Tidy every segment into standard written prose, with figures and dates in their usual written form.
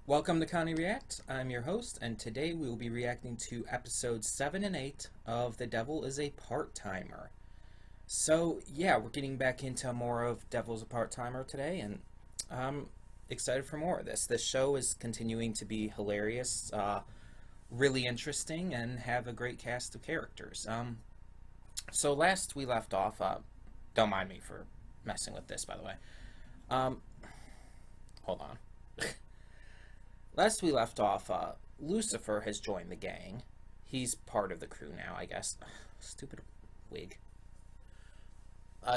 Welcome to Connie React. I'm your host, and today we will be reacting to episodes 7 and 8 of The Devil is a Part-Timer. So, yeah, we're getting back into more of Devil's a Part-Timer today, and I'm excited for more of this. This show is continuing to be hilarious, really interesting, and have a great cast of characters. So last we left off, don't mind me for messing with this, by the way. Um, Hold on. Last we left off, Lucifer has joined the gang. He's part of the crew now, I guess. Ugh, stupid wig.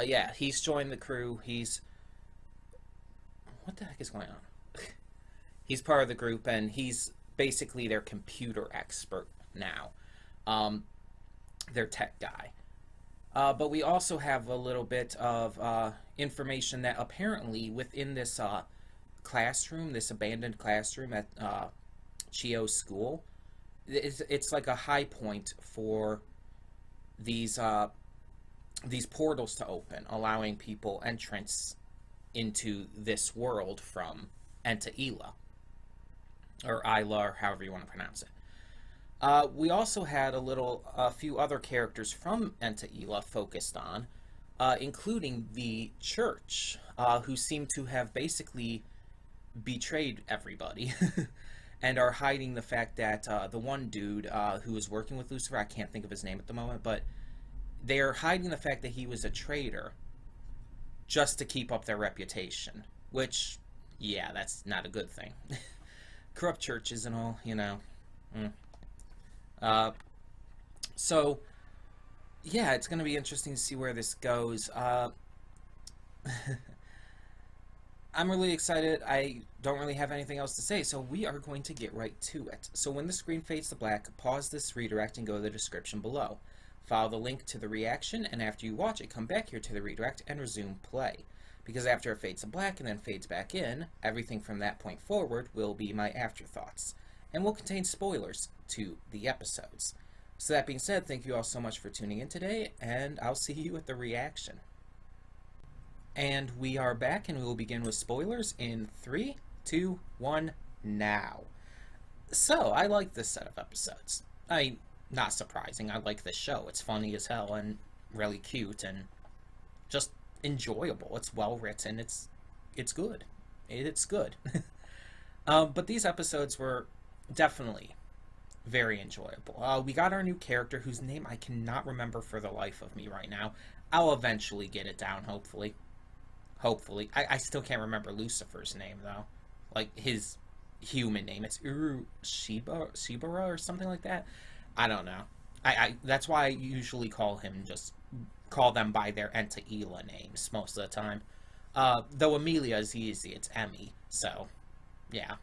Yeah, he's joined the crew. What the heck is going on? He's part of the group, and he's basically their computer expert now. Their tech guy. But we also have a little bit of information that apparently within this classroom, this abandoned classroom at Chio's school, it's like a high point for these portals to open, allowing people entrance into this world from Enta Ila, or Isla, or however you want to pronounce it. We also had a few other characters from Enta Ila focused on, including the church, who seem to have basically betrayed everybody and are hiding the fact that the one dude who was working with Lucifer, I can't think of his name at the moment, but they're hiding the fact that he was a traitor just to keep up their reputation, which, yeah, that's not a good thing. Corrupt churches and all, you know. So, yeah, it's going to be interesting to see where this goes. I'm really excited. I don't really have anything else to say, so we are going to get right to it. So when the screen fades to black, pause this redirect and go to the description below. Follow the link to the reaction, and after you watch it, come back here to the redirect and resume play. Because after it fades to black and then fades back in, everything from that point forward will be my afterthoughts, and will contain spoilers to the episodes. So that being said, thank you all so much for tuning in today, and I'll see you at the reaction. And we are back, and we will begin with spoilers in 3, 2, 1, now. So, I like this set of episodes. Not surprising, I like this show. It's funny as hell, and really cute, and just enjoyable. It's well written, it's good. It's good. But these episodes were definitely very enjoyable. We got our new character, whose name I cannot remember for the life of me right now. I'll eventually get it down, hopefully. I still can't remember Lucifer's name, though. Like, his human name. It's Shibara or something like that. I don't know. That's why I usually call them by their Enta Ila names most of the time. Though Amelia is easy. It's Emmy. So, yeah.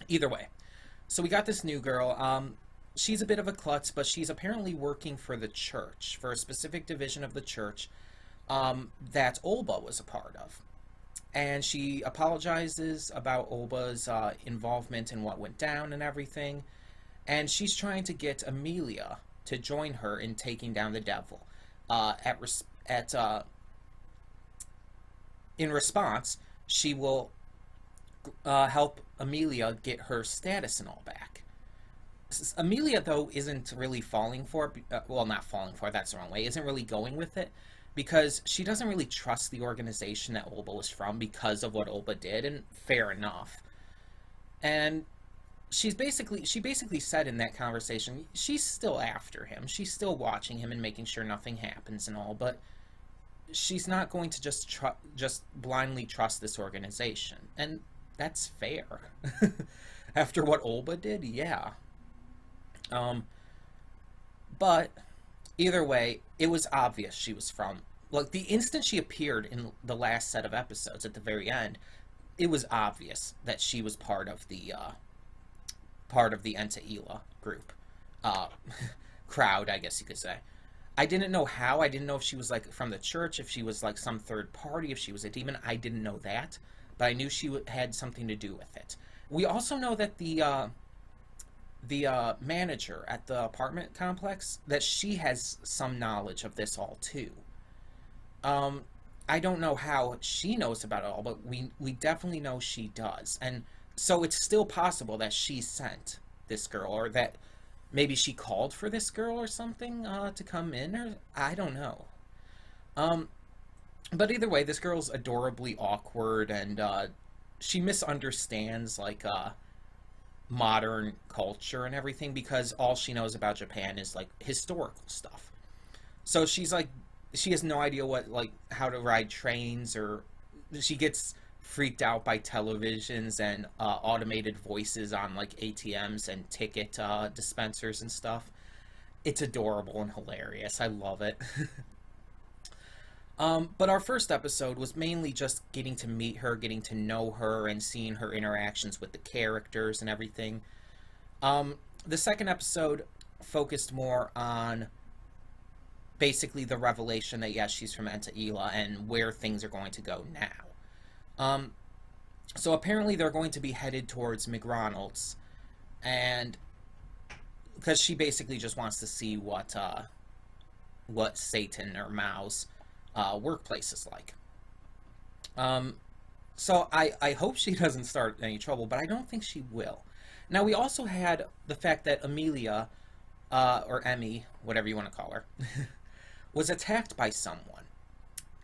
Either way. So we got this new girl. She's a bit of a klutz, but she's apparently working for the church, for a specific division of the church that Olba was a part of. And she apologizes about Olba's involvement in what went down and everything. And she's trying to get Amelia to join her in taking down the devil. In response, she will help Amelia get her status and all back. Amelia, though, isn't really falling for it. Well, not falling for it, that's the wrong way. Isn't really going with it, because she doesn't really trust the organization that Olba was from because of what Olba did, and fair enough. And she basically said in that conversation, she's still after him. She's still watching him and making sure nothing happens and all, but she's not going to just blindly trust this organization. And that's fair. After what Olba did, yeah. But either way, it was obvious she was from... Like, the instant she appeared in the last set of episodes at the very end, it was obvious that she was part of the Enta Ila group. Crowd, I guess you could say. I didn't know how. I didn't know if she was, like, from the church, if she was, like, some third party, if she was a demon. I didn't know that. But I knew she had something to do with it. We also know that the manager at the apartment complex, that she has some knowledge of this all too. I don't know how she knows about it all, but we definitely know she does. And So it's still possible that she sent this girl, or that maybe she called for this girl or something to come in, or I don't know. Um, but either way, this girl's adorably awkward, and she misunderstands like modern culture and everything, because all she knows about Japan is like historical stuff. So she's like, she has no idea what, like, how to ride trains, or she gets freaked out by televisions and automated voices on like ATMs and ticket dispensers and stuff. It's adorable and hilarious. I love it. But our first episode was mainly just getting to meet her, getting to know her, and seeing her interactions with the characters and everything. The second episode focused more on basically the revelation that yes, she's from Entaila and where things are going to go now. So apparently they're going to be headed towards McRonald's, and because she basically just wants to see what Satan or Mao's workplace is like. So I hope she doesn't start any trouble, but I don't think she will. Now we also had the fact that Amelia, or Emmy, whatever you want to call her, was attacked by someone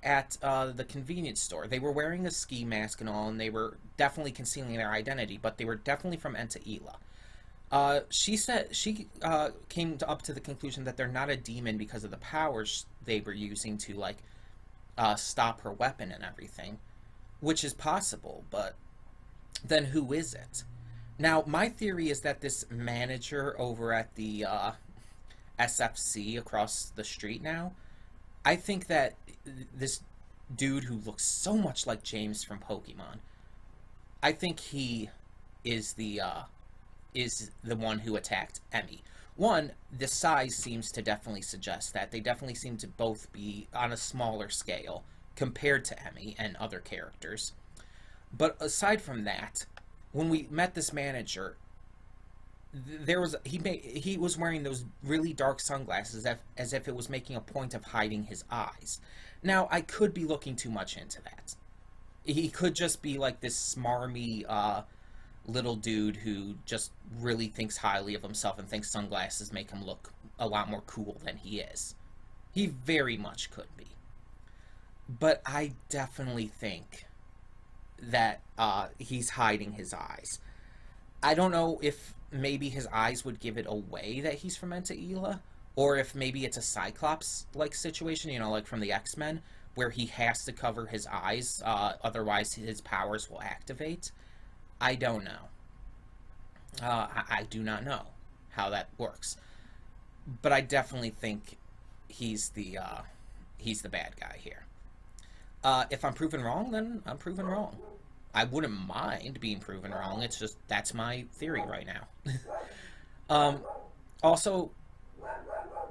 at the convenience store. They were wearing a ski mask and all, and they were definitely concealing their identity, but they were definitely from Entaila. She said she came up to the conclusion that they're not a demon because of the powers they were using to like stop her weapon and everything, which is possible, but then who is it? Now, my theory is that this manager over at the SFC across the street now, I think that this dude who looks so much like James from Pokemon, I think he is the one who attacked Emmy. One, the size seems to definitely suggest that. They definitely seem to both be on a smaller scale compared to Emmy and other characters. But aside from that, when we met this manager, he was wearing those really dark sunglasses as if it was making a point of hiding his eyes. Now, I could be looking too much into that. He could just be like this smarmy little dude who just really thinks highly of himself and thinks sunglasses make him look a lot more cool than he is. He very much could be. But I definitely think that he's hiding his eyes. I don't know if maybe his eyes would give it away that he's from Entaila, or if maybe it's a Cyclops-like situation, like from the X-Men, where he has to cover his eyes, otherwise his powers will activate. I don't know. I do not know how that works. But I definitely think he's the bad guy here. If I'm proven wrong, then I'm proven wrong. I wouldn't mind being proven wrong. It's just, that's my theory right now. Also,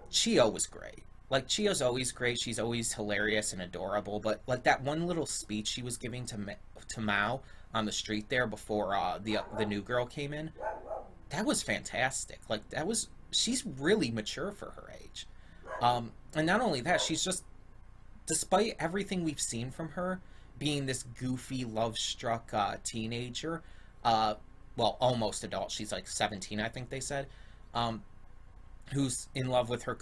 Chio was great. Like, Chio's always great. She's always hilarious and adorable. But, like, that one little speech she was giving to Mao on the street there before the new girl came in, that was fantastic. Like, she's really mature for her age. And not only that, she's just, despite everything we've seen from her, being this goofy, love-struck teenager, well, almost adult, she's like 17, I think they said, who's in love with her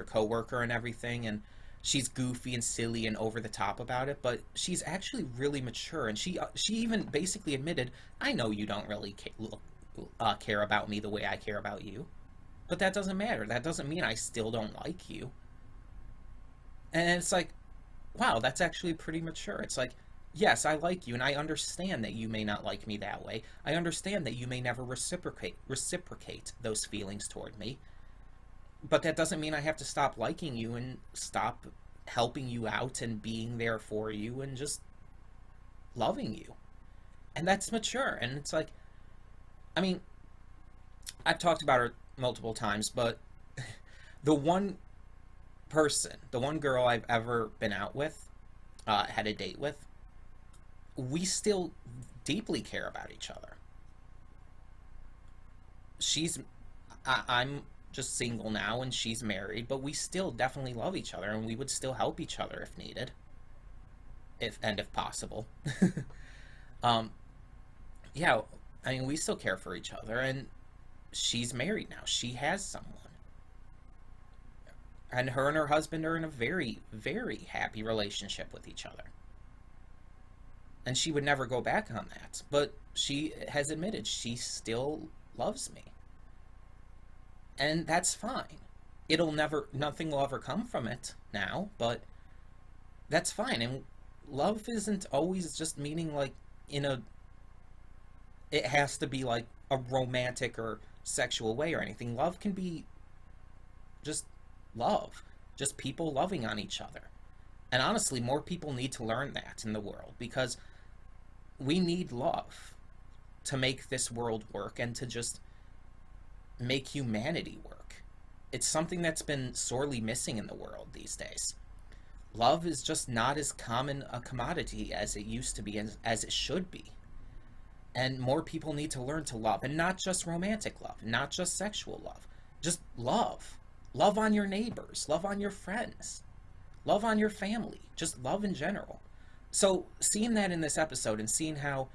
coworker and everything, and she's goofy and silly and over the top about it, but she's actually really mature, and she even basically admitted, I know you don't really care about me the way I care about you, but that doesn't matter. That doesn't mean I still don't like you. And it's like, wow, that's actually pretty mature. It's like, yes, I like you, and I understand that you may not like me that way. I understand that you may never reciprocate those feelings toward me. But that doesn't mean I have to stop liking you and stop helping you out and being there for you and just loving you. And that's mature. And it's like, I mean, I've talked about her multiple times, but the one girl I've ever been out with, had a date with, we still deeply care about each other. I'm just single now and she's married, but we still definitely love each other, and we would still help each other if needed, if possible. yeah, I mean, we still care for each other, and she's married now. She has someone. And her husband are in a very, very happy relationship with each other. And she would never go back on that. But she has admitted she still loves me. And that's fine. Nothing will ever come from it now, but that's fine. And love isn't always just meaning like in a, it has to be like a romantic or sexual way or anything. Love can be just love, just people loving on each other. And honestly, more people need to learn that in the world because we need love to make this world work and to just make humanity work. It's something that's been sorely missing in the world these days. Love is just not as common a commodity as it used to be, as it should be. And more people need to learn to love, and not just romantic love, not just sexual love. Just love. Love on your neighbors, love on your friends, love on your family, just love in general. So, seeing that in this episode and seeing how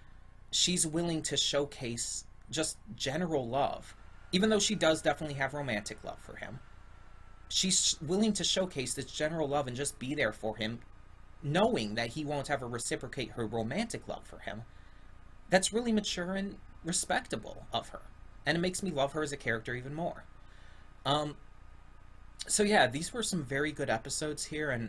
she's willing to showcase just general love, even though she does definitely have romantic love for him, she's willing to showcase this general love and just be there for him, knowing that he won't ever reciprocate her romantic love for him. That's really mature and respectable of her. And it makes me love her as a character even more. Um, so yeah, these were some very good episodes here, and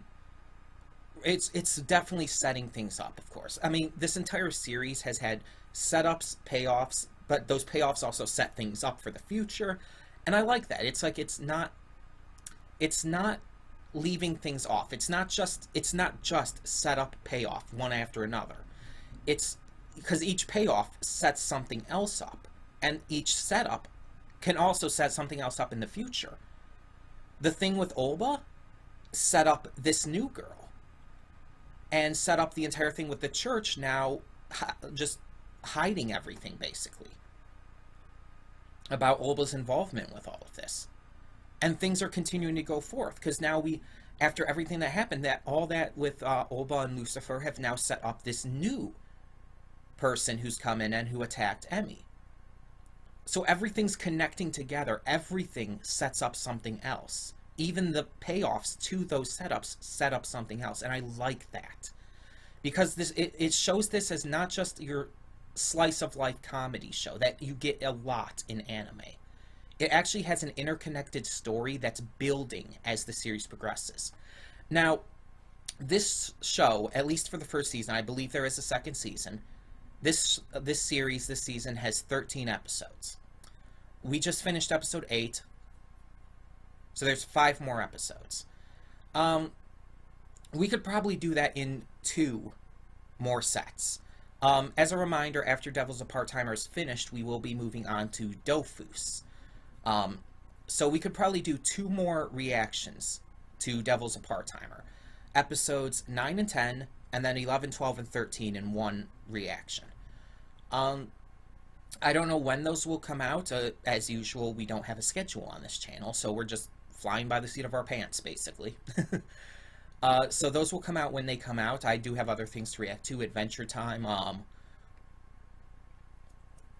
it's definitely setting things up, of course. I mean, this entire series has had setups, payoffs, but those payoffs also set things up for the future, and I like that. It's like it's not leaving things off. It's not just set up, payoff one after another. It's because each payoff sets something else up, and each setup can also set something else up in the future. The thing with Olba set up this new girl and set up the entire thing with the church now just hiding everything basically about Olba's involvement with all of this. And things are continuing to go forth because now after everything that happened, that all that with Olba and Lucifer have now set up this new person who's come in and who attacked Emmy. So everything's connecting together. Everything sets up something else. Even the payoffs to those setups set up something else. And I like that. Because it shows this as not just your slice of life comedy show that you get a lot in anime. It actually has an interconnected story that's building as the series progresses. Now, this show, at least for the first season, I believe there is a second season. This series, this season, has 13 episodes. We just finished episode 8, so there's 5 more episodes. We could probably do that in 2 more sets. As a reminder, after Devil's a Part-Timer is finished, we will be moving on to Dofus. So we could probably do 2 more reactions to Devil's a Part-Timer. Episodes 9 and 10, and then 11, 12, and 13 in one reaction. I don't know when those will come out. As usual, we don't have a schedule on this channel, so we're just flying by the seat of our pants, basically. So those will come out when they come out. I do have other things to react to. Adventure Time,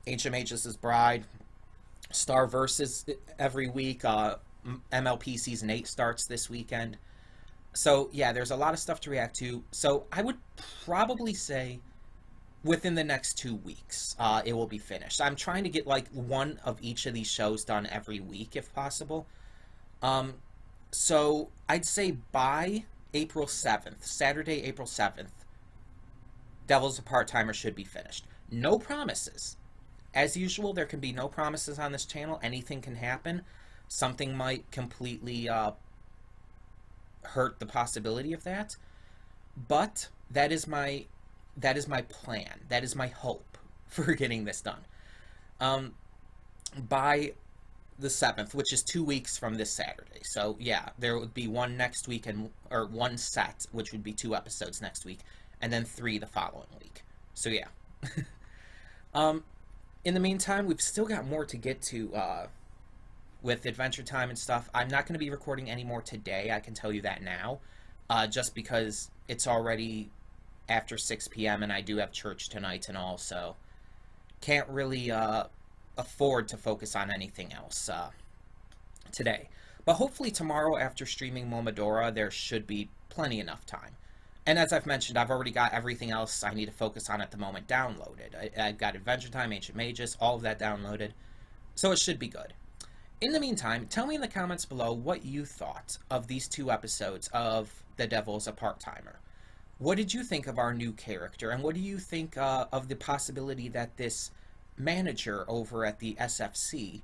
HMHS's Bride, Star Versus every week. MLP Season 8 starts this weekend. So, yeah, there's a lot of stuff to react to. So, I would probably say within the next 2 weeks, it will be finished. I'm trying to get, like, one of each of these shows done every week, if possible. So, I'd say by April 7th, Saturday, April 7th, Devil's a Part-Timer should be finished. No promises. As usual, there can be no promises on this channel. Anything can happen. Something might completely hurt the possibility of that. But that is my plan. That is my hope for getting this done. By the 7th, which is 2 weeks from this Saturday. So yeah, there would be one next week or one set, which would be 2 episodes next week, and then 3 the following week. So yeah. In the meantime, we've still got more to get to with Adventure Time and stuff. I'm not going to be recording any more today, I can tell you that now, just because it's already after 6 p.m. and I do have church tonight and all, so can't really afford to focus on anything else today. But hopefully tomorrow after streaming Momodora, there should be plenty enough time. And as I've mentioned, I've already got everything else I need to focus on at the moment downloaded. I've got Adventure Time, Ancient Magus, all of that downloaded. So it should be good. In the meantime, tell me in the comments below what you thought of these 2 episodes of The Devil's a Part-Timer. What did you think of our new character, and what do you think of the possibility that this manager over at the SFC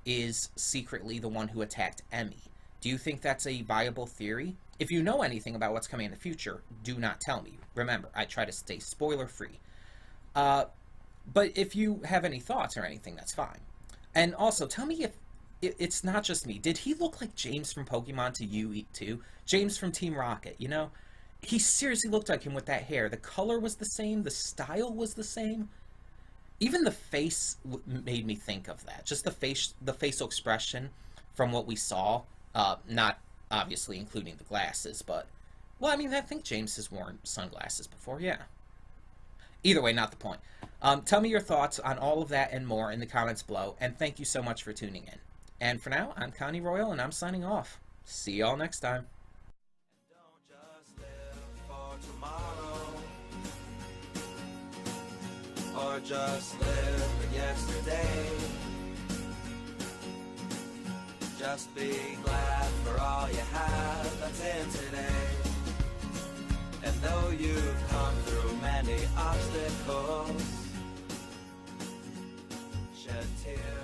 is secretly the one who attacked Emmy? Do you think that's a viable theory? If you know anything about what's coming in the future, do not tell me. Remember, I try to stay spoiler-free. But if you have any thoughts or anything, that's fine. And also, tell me if it's not just me. Did he look like James from Pokemon to you too? James from Team Rocket, you know? He seriously looked like him with that hair. The color was the same. The style was the same. Even the face made me think of that. Just the facial expression from what we saw. Not obviously including the glasses, but... Well, I mean, I think James has worn sunglasses before, yeah. Either way, not the point. Tell me your thoughts on all of that and more in the comments below, and thank you so much for tuning in. And for now, I'm Connie Royal, and I'm signing off. See y'all next time. Don't just live for tomorrow, or just live for yesterday. Just be glad for all you have that's in today. And though you've come through many obstacles, shed tears.